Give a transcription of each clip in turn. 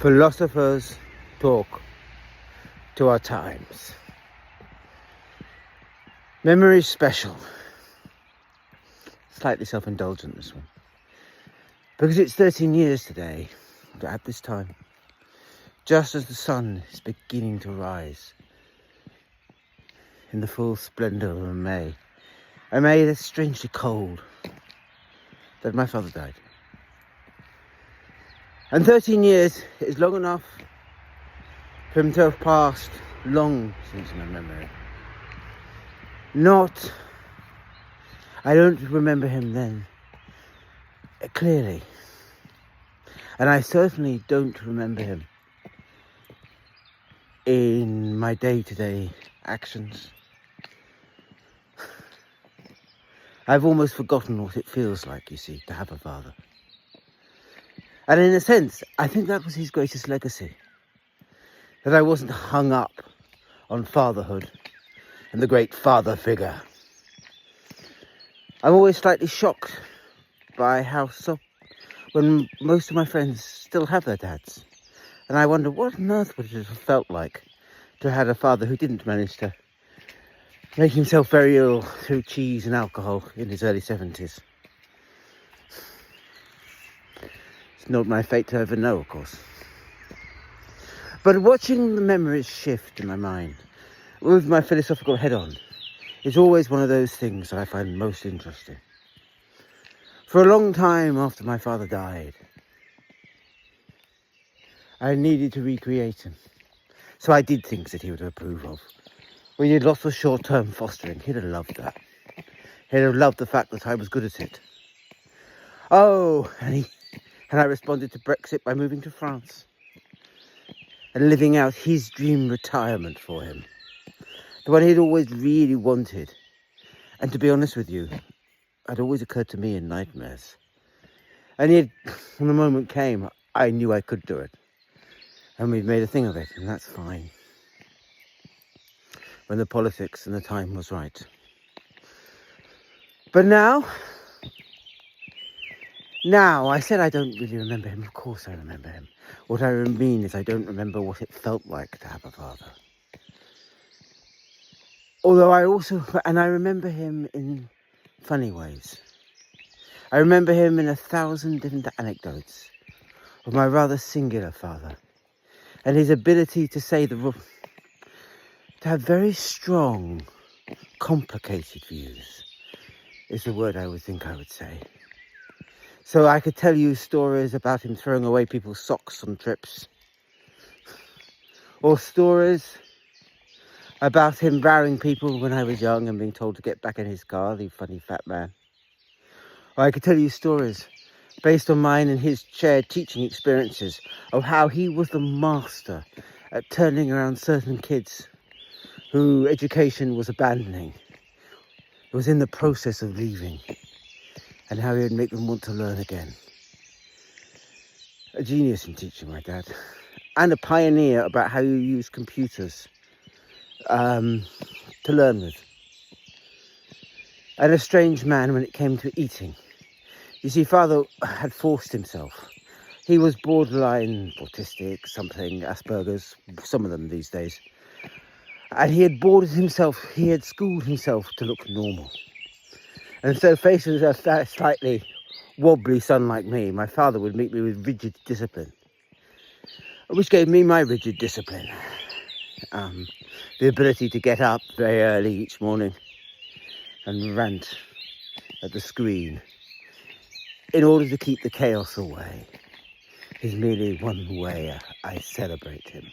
Philosophers talk to our times. Memory's special. Slightly self-indulgent, this one. Because it's 13 years today, at this time. Just as the sun is beginning to rise in the full splendour of a May. A May that's strangely cold. That my father died. And 13 years is long enough for him to have passed long since my memory. I don't remember him then clearly. And I certainly don't remember him in my day-to-day actions. I've almost forgotten what it feels like, you see, to have a father. And in a sense, I think that was his greatest legacy. That I wasn't hung up on fatherhood and the great father figure. I'm always slightly shocked by when most of my friends still have their dads. And I wonder what on earth would it have felt like to have had a father who didn't manage to make himself very ill through cheese and alcohol in his early 70s. It's not my fate to ever know, of course. But watching the memories shift in my mind, with my philosophical head on, is always one of those things that I find most interesting. For a long time after my father died, I needed to recreate him. So I did things that he would approve of. We did lots of short-term fostering. He'd have loved that. He'd have loved the fact that I was good at it. Oh, and I responded to Brexit by moving to France and living out his dream retirement for him. The one he'd always really wanted. And to be honest with you, had always occurred to me in nightmares. And yet, when the moment came, I knew I could do it. And we'd made a thing of it, and that's fine. When the politics and the time was right. But now, I said I don't really remember him. Of course I remember him. What I mean is I don't remember what it felt like to have a father. Although I remember him in funny ways. I remember him in 1,000 different anecdotes of my rather singular father. And his ability to to have very strong, complicated views is the word I would think I would say. So I could tell you stories about him throwing away people's socks on trips. Or stories about him rowing people when I was young and being told to get back in his car, the funny fat man. Or I could tell you stories based on mine and his shared teaching experiences of how he was the master at turning around certain kids who education was abandoning, was in the process of leaving, and how he would make them want to learn again. A genius in teaching, my dad. And a pioneer about how you use computers to learn with. And a strange man when it came to eating. You see, father had forced himself. He was borderline autistic, something, Asperger's, some of them these days. And he had schooled himself to look normal. And so faced with a slightly wobbly son like me, my father would meet me with rigid discipline. Which gave me my rigid discipline. The ability to get up very early each morning and rant at the screen in order to keep the chaos away is merely one way I celebrate him.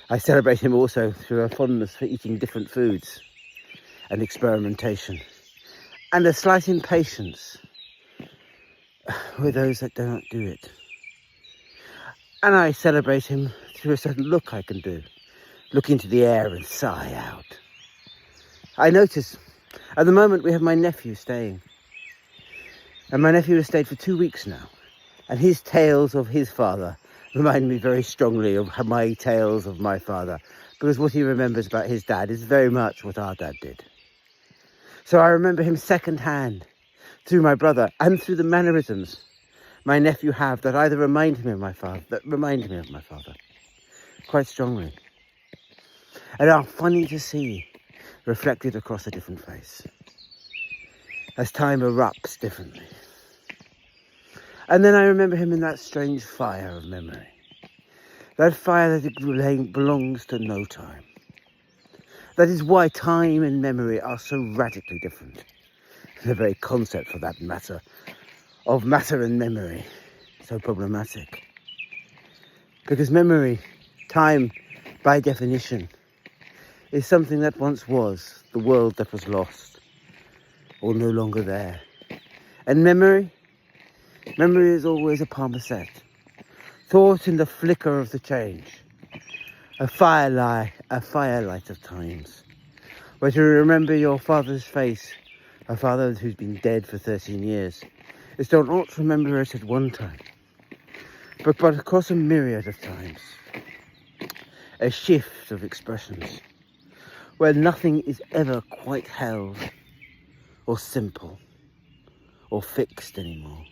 I celebrate him also through a fondness for eating different foods and experimentation and a slight impatience with those that do not do it. And I celebrate him through a certain look I can do. Look into the air and sigh out. I notice at the moment we have my nephew staying. And my nephew has stayed for 2 weeks now. And his tales of his father remind me very strongly of my tales of my father. Because what he remembers about his dad is very much what our dad did. So I remember him second hand through my brother and through the mannerisms my nephew have that either remind me of my father, quite strongly, and are funny to see reflected across a different face as time erupts differently. And then I remember him in that strange fire of memory, that fire that belongs to no time. That is why time and memory are so radically different. The very concept, for that matter, of matter and memory, so problematic. Because memory, time, by definition, is something that once was, the world that was lost, or no longer there. And memory is always a palmacet, thought in the flicker of the change, a firelight of times, where to remember your father's face, a father who's been dead for 13 years, is to not remember it at one time, but across a myriad of times, a shift of expressions, where nothing is ever quite held, or simple, or fixed anymore.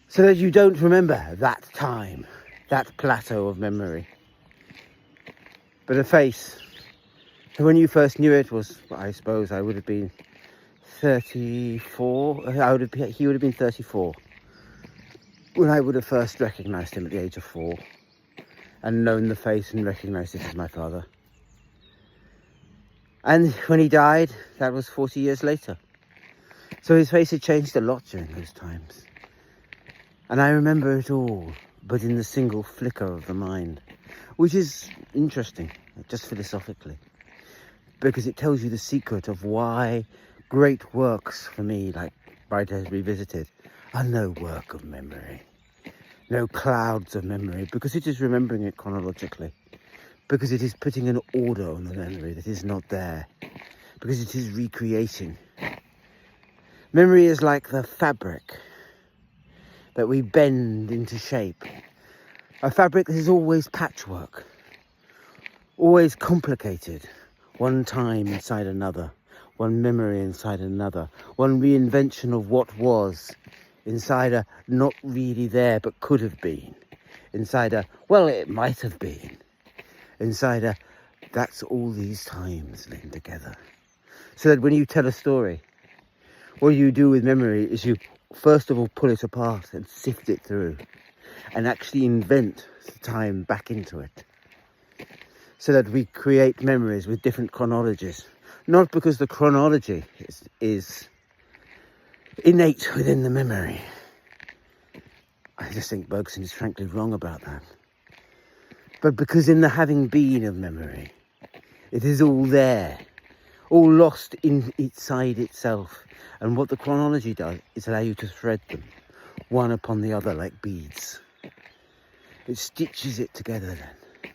So that you don't remember that time, that plateau of memory, but a face. So when you first knew it was, I suppose I would have been 34. He would have been 34 when I would have first recognised him at the age of 4 and known the face and recognised it as my father. And when he died, that was 40 years later. So his face had changed a lot during those times. And I remember it all, but in the single flicker of the mind, which is interesting, just philosophically, because it tells you the secret of why great works for me, like Bright Eyes Revisited, are no work of memory, no clouds of memory, because it is remembering it chronologically, because it is putting an order on the memory that is not there, because it is recreating. Memory is like the fabric that we bend into shape, a fabric that is always patchwork, always complicated, one time inside another, one memory inside another, one reinvention of what was, inside a not really there but could have been, inside a, well, it might have been, inside a, that's all these times linked together. So that when you tell a story, what you do with memory is you first of all pull it apart and sift it through and actually invent the time back into it, so that we create memories with different chronologies, not because the chronology is innate within the memory. I just think Bergson is frankly wrong about that, but because in the having been of memory, it is all there, all lost inside itself. And what the chronology does is allow you to thread them one upon the other like beads. It stitches it together then,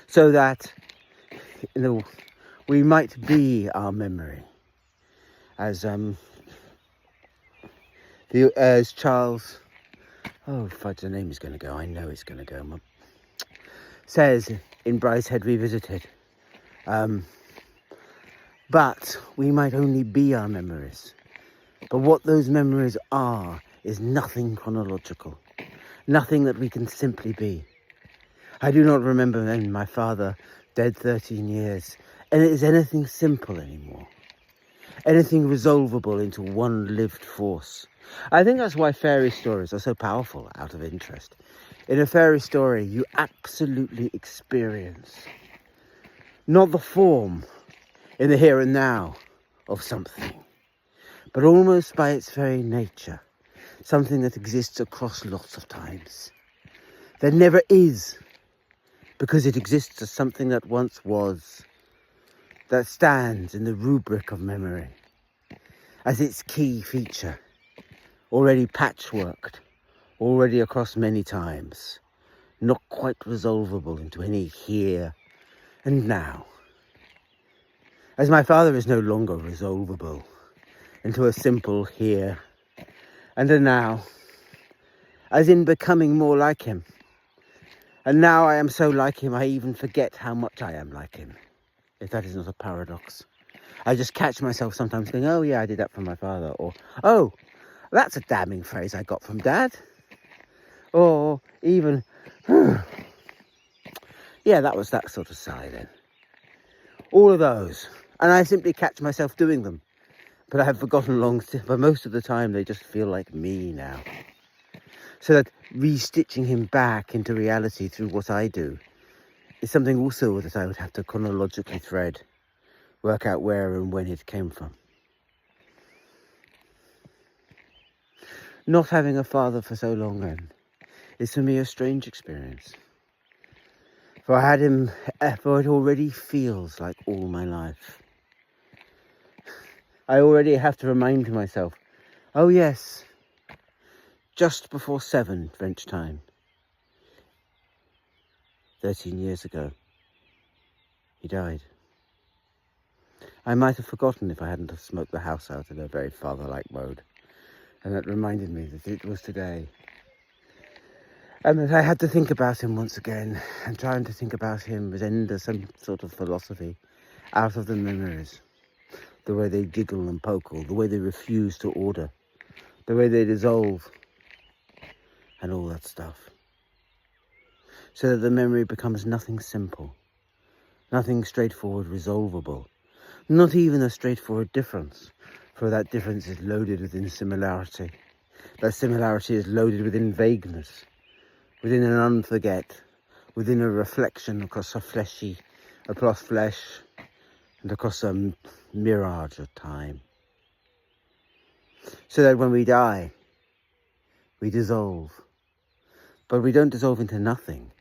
so that, we might be our memory, as Charles, oh fudge, the name is going to go, I know it's going to go, says in Brideshead Revisited, but we might only be our memories. But what those memories are is nothing chronological, nothing that we can simply be. I do not remember then my father, dead 13 years, and it is anything simple anymore, anything resolvable into one lived force. I think that's why fairy stories are so powerful, out of interest. In a fairy story, you absolutely experience not the form in the here and now of something, but almost by its very nature, something that exists across lots of times. There never is, because it exists as something that once was, that stands in the rubric of memory, as its key feature, already patchworked, already across many times, not quite resolvable into any here and now. As my father is no longer resolvable into a simple here and a now, as in becoming more like him. And now I am so like him, I even forget how much I am like him, if that is not a paradox. I just catch myself sometimes going, oh yeah, I did that for my father, or oh, That's a damning phrase I got from Dad. Or even, yeah, that was that sort of sigh then. All of those. And I simply catch myself doing them. But I have forgotten but most of the time they just feel like me now. So that restitching him back into reality through what I do is something also that I would have to chronologically thread, work out where and when it came from. Not having a father for so long then is for me a strange experience. For I had him, for it already feels like all my life. I already have to remind myself, oh yes, just before 7 French time, 13 years ago, he died. I might have forgotten if I hadn't have smoked the house out in a very father-like mode, and that reminded me that it was today. And that I had to think about him once again, and trying to think about him as end of some sort of philosophy out of the memories. The way they jiggle and poke, the way they refuse to order, the way they dissolve, and all that stuff. So that the memory becomes nothing simple, nothing straightforward resolvable, not even a straightforward difference, for that difference is loaded within similarity. That similarity is loaded within vagueness, within an unforget, within a reflection across flesh, and across a mirage of time. So that when we die, we dissolve. But we don't dissolve into nothing.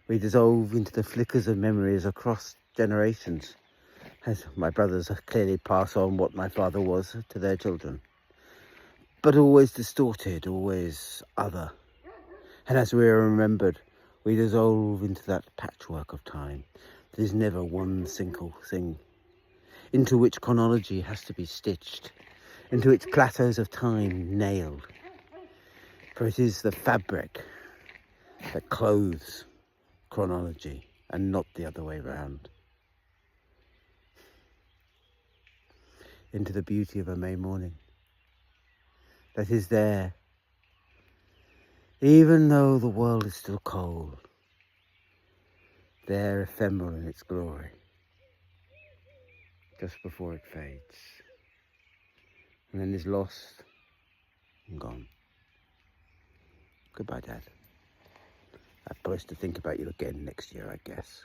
We dissolve into the flickers of memories across generations, as my brothers clearly pass on what my father was to their children. But always distorted, always other. And as we are remembered, we dissolve into that patchwork of time that is never one single thing, into which chronology has to be stitched, into which plateaus of time nailed. For it is the fabric that clothes chronology and not the other way round. Into the beauty of a May morning that is there, even though the world is still cold, there ephemeral in its glory, just before it fades, and then is lost and gone. Goodbye, Dad. I promise to think about you again next year, I guess.